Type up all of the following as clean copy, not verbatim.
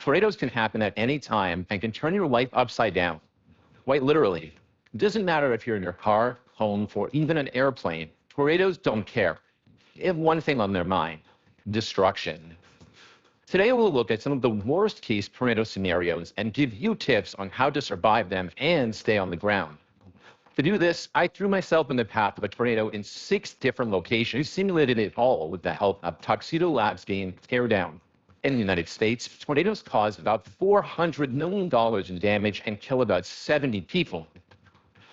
Tornadoes can happen at any time and can turn your life upside down, quite literally. It doesn't matter if you're in your car, home, or even an airplane. Tornadoes don't care. They have one thing on their mind: destruction. Today, we'll look at some of the worst case tornado scenarios and give you tips on how to survive them and stay on the ground. To do this, I threw myself in the path of a tornado in 6 different locations, simulated it all with the help of Tuxedo Labs game Teardown. In the United States, tornadoes cause about $400 million in damage and kill about 70 people.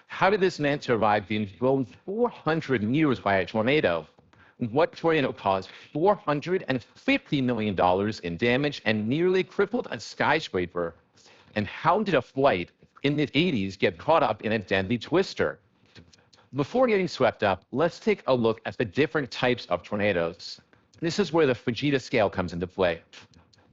How did this man survive being blown 400 meters by a tornado? What tornado caused $450 million in damage and nearly crippled a skyscraper? And how did a flight in the 80s get caught up in a deadly twister? Before getting swept up, let's take a look at the different types of tornadoes. This is where the Fujita scale comes into play.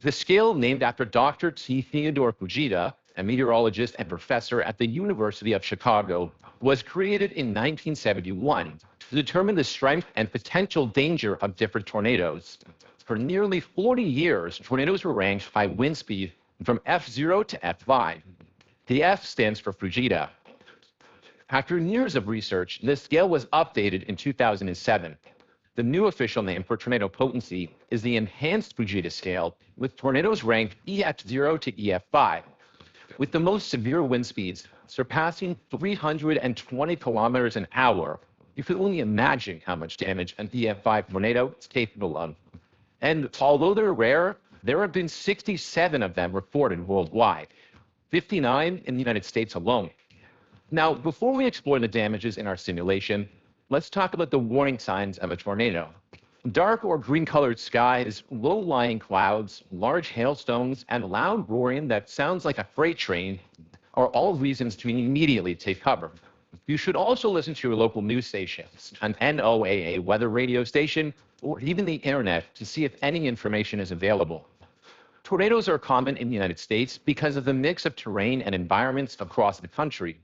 The scale, named after Dr. T. Theodore Fujita, a meteorologist and professor at the University of Chicago, was created in 1971 to determine the strength and potential danger of different tornadoes. For nearly 40 years, tornadoes were ranked by wind speed from F0 to F5. The F stands for Fujita. After years of research, this scale was updated in 2007. The new official name for tornado potency is the Enhanced Fujita Scale, with tornadoes ranked EF0 to EF5, with the most severe wind speeds surpassing 320 kilometers an hour. You can only imagine how much damage an EF5 tornado is capable of. And although they're rare, there have been 67 of them reported worldwide, 59 in the United States alone. Now, before we explore the damages in our simulation, let's talk about the warning signs of a tornado. Dark or green-colored skies, low-lying clouds, large hailstones, and loud roaring that sounds like a freight train are all reasons to immediately take cover. You should also listen to your local news stations, an NOAA weather radio station, or even the internet to see if any information is available. Tornadoes are common in the United States because of the mix of terrain and environments across the country.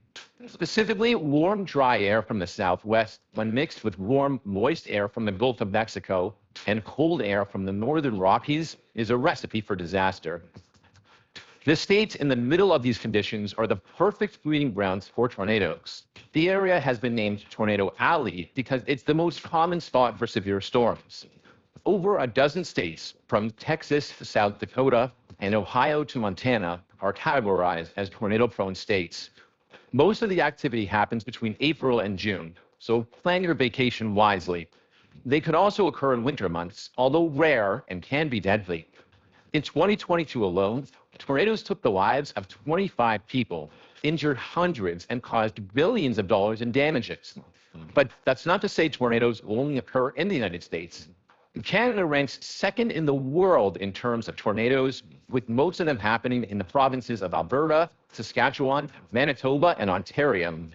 Specifically, warm, dry air from the southwest, when mixed with warm, moist air from the Gulf of Mexico and cold air from the northern Rockies, is a recipe for disaster. The states in the middle of these conditions are the perfect breeding grounds for tornadoes. The area has been named Tornado Alley because it's the most common spot for severe storms. Over a dozen states, from Texas to South Dakota and Ohio to Montana, are categorized as tornado-prone states. Most of the activity happens between April and June, so plan your vacation wisely. They could also occur in winter months, although rare and can be deadly. In 2022 alone, tornadoes took the lives of 25 people, injured hundreds, and caused billions of dollars in damages. But that's not to say tornadoes only occur in the United States. Canada ranks second in the world in terms of tornadoes, with most of them happening in the provinces of Alberta, Saskatchewan, Manitoba, and Ontario.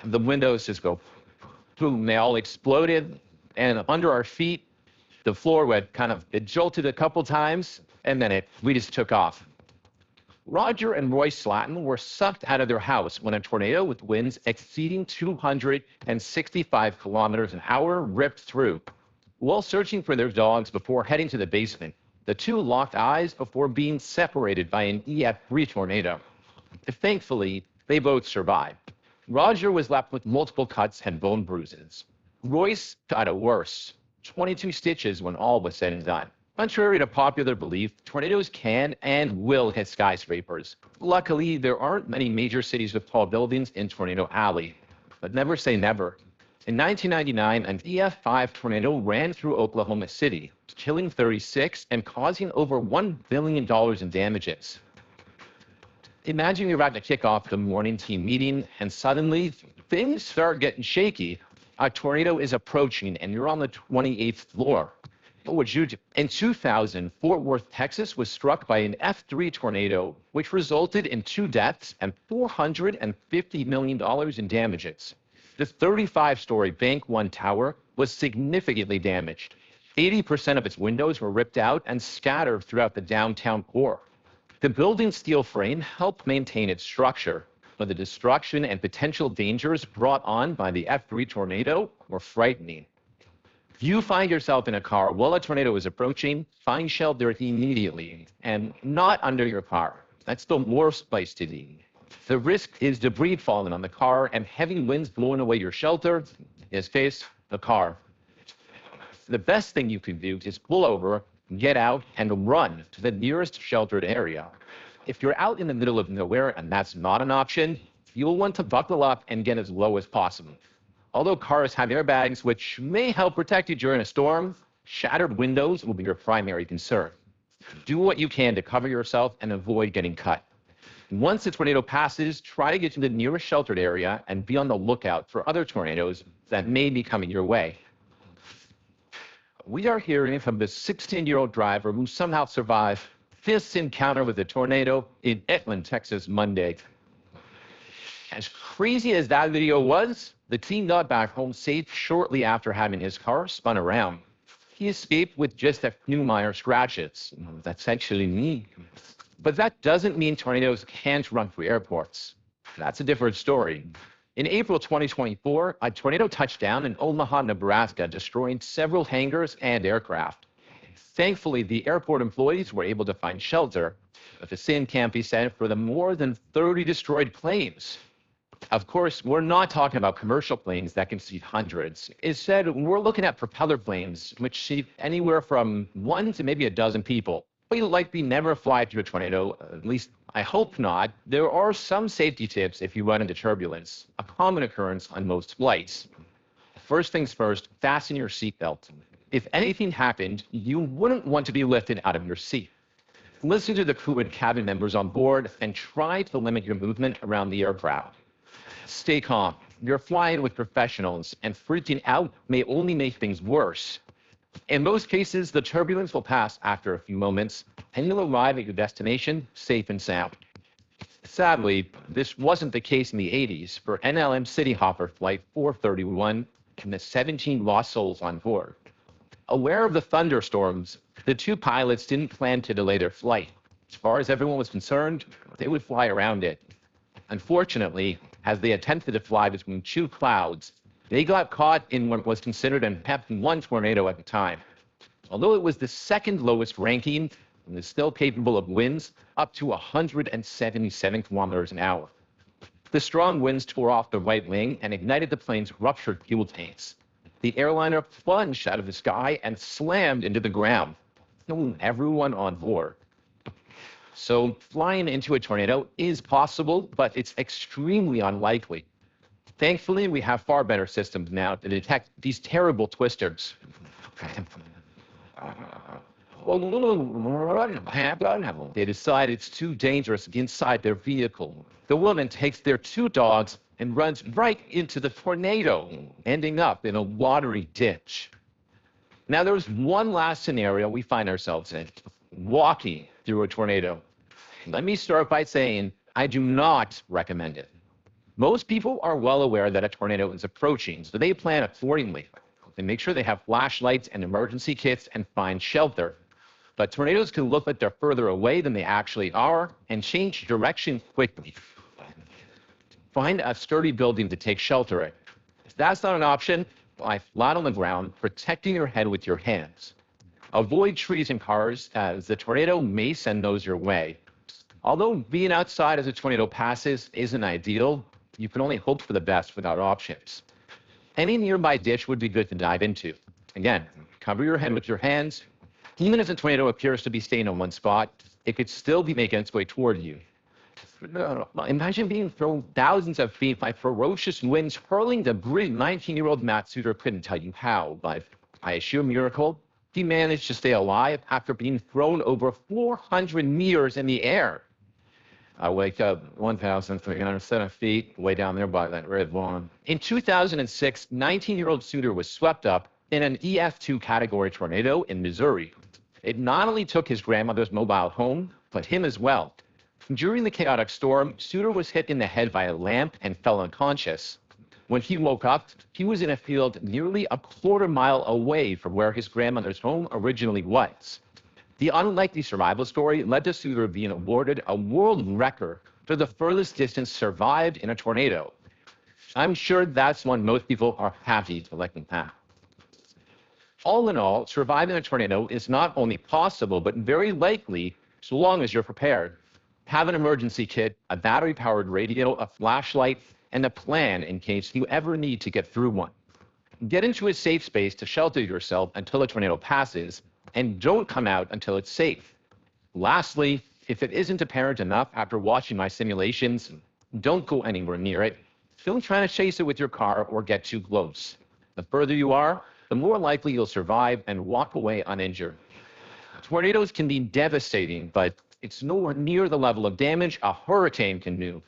The windows just go boom, they all exploded, and under our feet, the floor went it jolted a couple times, and then we just took off. Roger and Roy Slatton were sucked out of their house when a tornado with winds exceeding 265 kilometers an hour ripped through. While searching for their dogs before heading to the basement, the two locked eyes before being separated by an EF3 tornado. Thankfully, they both survived. Roger was left with multiple cuts and bone bruises. Royce got it worse, 22 stitches when all was said and done. Contrary to popular belief, tornadoes can and will hit skyscrapers. Luckily, there aren't many major cities with tall buildings in Tornado Alley. But never say never. In 1999, an EF5 tornado ran through Oklahoma City, killing 36 and causing over $1 billion in damages. Imagine you're about to kick off the morning team meeting, and suddenly things start getting shaky. A tornado is approaching, and you're on the 28th floor. What would you do? In 2000, Fort Worth, Texas was struck by an F3 tornado, which resulted in 2 deaths and $450 million in damages. The 35-story Bank One tower was significantly damaged. 80% of its windows were ripped out and scattered throughout the downtown core. The building's steel frame helped maintain its structure, but the destruction and potential dangers brought on by the F3 tornado were frightening. If you find yourself in a car while a tornado is approaching, find shelter immediately and not under your car. That's the worst place to be. The risk is debris falling on the car and heavy winds blowing away your shelter. Is face the car. The best thing you can do is pull over, get out, and run to the nearest sheltered area. If you're out in the middle of nowhere and that's not an option, you'll want to buckle up and get as low as possible. Although cars have airbags, which may help protect you during a storm, shattered windows will be your primary concern. Do what you can to cover yourself and avoid getting cut. Once the tornado passes, try to get to the nearest sheltered area and be on the lookout for other tornadoes that may be coming your way. We are hearing from the 16-year-old driver who somehow survived this encounter with a tornado in Edmond, Texas, Monday. As crazy as that video was, the teen got back home safe shortly after having his car spun around. He escaped with just a few minor scratches. That's actually me. But that doesn't mean tornadoes can't run through airports. That's a different story. In April 2024, a tornado touched down in Omaha, Nebraska, destroying several hangars and aircraft. Thankfully, the airport employees were able to find shelter, but the same can't be said for the more than 30 destroyed planes. Of course, we're not talking about commercial planes that can seat hundreds. Instead, we're looking at propeller planes, which seat anywhere from 1 to maybe a dozen people. But you'll likely never fly through a tornado, at least I hope not. There are some safety tips if you run into turbulence, a common occurrence on most flights. First things first, fasten your seatbelt. If anything happened, you wouldn't want to be lifted out of your seat. Listen to the crew and cabin members on board and try to limit your movement around the aircraft. Stay calm. You're flying with professionals, and freaking out may only make things worse. In most cases, the turbulence will pass after a few moments, and you'll arrive at your destination safe and sound. Sadly, this wasn't the case in the 80s for NLM City Hopper Flight 431 and the 17 lost souls on board. Aware of the thunderstorms, the two pilots didn't plan to delay their flight. As far as everyone was concerned, they would fly around it. Unfortunately, as they attempted to fly between two clouds, they got caught in what was considered an F1 tornado at the time. Although it was the second lowest ranking, and is still capable of winds up to 177 kilometers an hour. The strong winds tore off the right wing and ignited the plane's ruptured fuel tanks. The airliner plunged out of the sky and slammed into the ground, killing everyone on board. So flying into a tornado is possible, but it's extremely unlikely. Thankfully, we have far better systems now to detect these terrible twisters. They decide it's too dangerous inside their vehicle. The woman takes their two dogs and runs right into the tornado, ending up in a watery ditch. Now, there's one last scenario we find ourselves in, walking through a tornado. Let me start by saying I do not recommend it. Most people are well aware that a tornado is approaching, so they plan accordingly. They make sure they have flashlights and emergency kits and find shelter. But tornadoes can look like they're further away than they actually are and change direction quickly. Find a sturdy building to take shelter in. If that's not an option, lie flat on the ground, protecting your head with your hands. Avoid trees and cars, as the tornado may send those your way. Although being outside as a tornado passes isn't ideal, you can only hope for the best without options. Any nearby ditch would be good to dive into. Again, cover your head with your hands. Even if the tornado appears to be staying in one spot, it could still be making its way toward you. Imagine being thrown thousands of feet by ferocious winds hurling debris. 19-year-old Matt Suter couldn't tell you how, but by a sheer miracle, he managed to stay alive after being thrown over 400 meters in the air. I wake up 1,307 feet, way down there by that red lawn. In 2006, 19-year-old Suter was swept up in an EF2 category tornado in Missouri. It not only took his grandmother's mobile home, but him as well. During the chaotic storm, Suter was hit in the head by a lamp and fell unconscious. When he woke up, he was in a field nearly a quarter mile away from where his grandmother's home originally was. The unlikely survival story led to Suter being awarded a world record for the furthest distance survived in a tornado. I'm sure that's one most people are happy to let him have. All in all, surviving a tornado is not only possible, but very likely so long as you're prepared. Have an emergency kit, a battery-powered radio, a flashlight, and a plan in case you ever need to get through one. Get into a safe space to shelter yourself until a tornado passes, and don't come out until it's safe. Lastly, if it isn't apparent enough after watching my simulations, don't go anywhere near it. Don't try to chase it with your car or get too close. The further you are, the more likely you'll survive and walk away uninjured. Tornadoes can be devastating, but it's nowhere near the level of damage a hurricane can do.